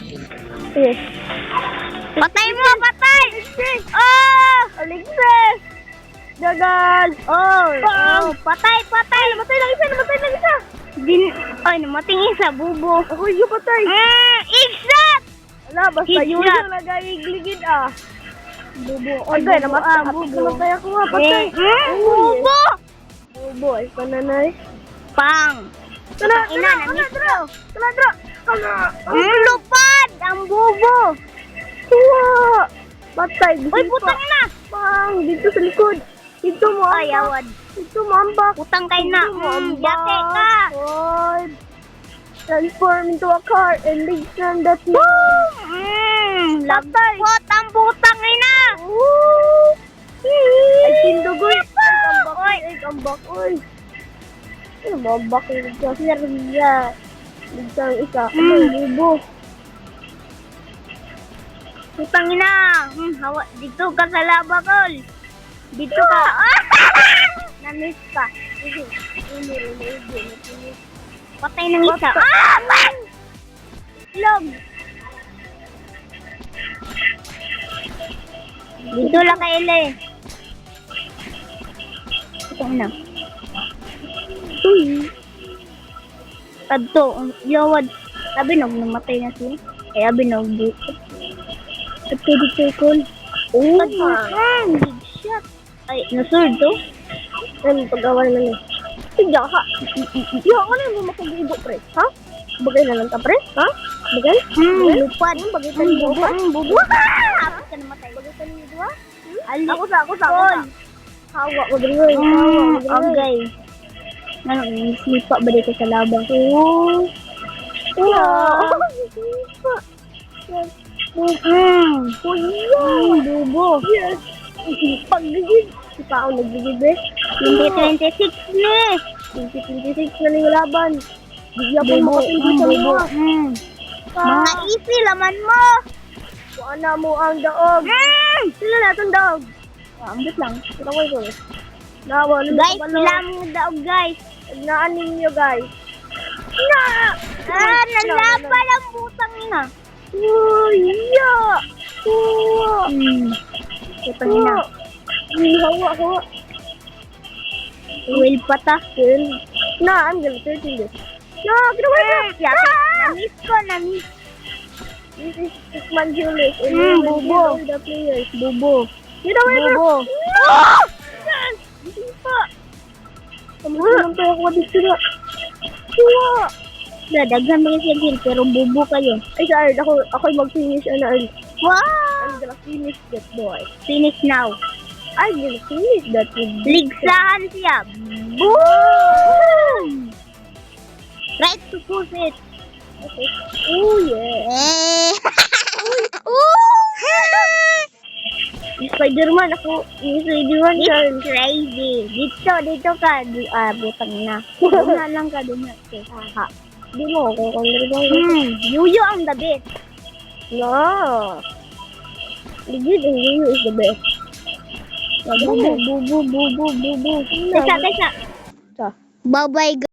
Yes. Patay mo! Patay! Oh! Aligtas! Dagal! Oh! Bang! Oh! Patay! Patay! Namatay lang isa! Namatay lang isa! Ay, namating isa, bubo. Ako yung patay! Exact! Wala, basta Hit yun shot. yung nagayigligid ah! Bubo. Ay, gaya, namatay ako nga, patay! Bubo! Bubo, ay pananay. Pang! Tara, Ina, tara, na-miss tara, ko. tara, tara! Tara! Lupad! Ang bubo! Tuwa! Patay, Uy, gising putang pa. na! Pang, dito sa likod. Dito mo Ay, awad. Dito mo ambak. Putang kayo na. Dito mo ambak. Yate ka! Oy. Transform into a car and leave from that man. Lapot ang putang ina! Woo! Ay, tindugoy. Oy. Ay, ambak. Oy. Ay, mambak yung isa. Serya. Bigtang isa. Ay, bubo. Putang ina! Hawa, dito ka sa laba, Kol. Dito ka. Na-miss ka. Patay ng isa. Man! Log! Dito lang kay Ele. Putang ina. Uy. Kadto, yawad. Sabi namatay na siya. Kaya binagbuto. Kadto dito, Kol. Oh, Big shot. Ay, nasur to? Ano, pag-awal na niya. Sige ka. Yo, ano yung makagibo, pre? Ha? Bagay na lang ka, pre? Ha? Bagay? Lupad. Bagay ka niyo ba? Bubo. Tapos ka namatay. Bagay ka niyo ba? Ali. Ako sa. Hawa, magriyoy. Hawa, magriyoy. Okay. Ano, sipa ba dito sa labang? Oh. Wow. Sipa. Yes. Bubo. Yes. Pag-gigid. Sipa ako nag-gigid, eh. 2026 ni. 2026 na yung laban. Bigla po Bubo. makapindi sa Bubo. mga. Mga easy, laman mo. Kuana mo ang daog. Sila na itong daog. Ambit lang. Ito ko ito. Nawa, Guys, sila mo daog, guys. Naan ninyo, guys. Nalaban ang butang ina. Oh, yeah! Oh! Butang ina. Hawa. Will pa ta. I'm gonna 13 this. No, ginawa na! Na-miss ko, na-miss. This is Usman Julius. Bubo. The players. Bubo. Ginawa na! Bubo. Yes! Hindi pa! Kamusta tayo ako dito na? Tuwa! Daghan mo yung kill, pero bubo kayo. Ay, sorry. Ako'y mag-finish na. Wow! I'm gonna finish that boy. Finish now. I'm gonna finish that with Ligsahan siya. Boom! Right to push it. Okay. Oh, yeah. Yung Spider-Man, ako. Yung Spider-Man, It's crazy. Dito ka. Butang na. Doon lang ka, doon na. Okay, haha. Di mo ako kung ba? Yuyo ang the best. No. Legit, and you is the best. Bubo. Tesa. Tesa. Bye-bye.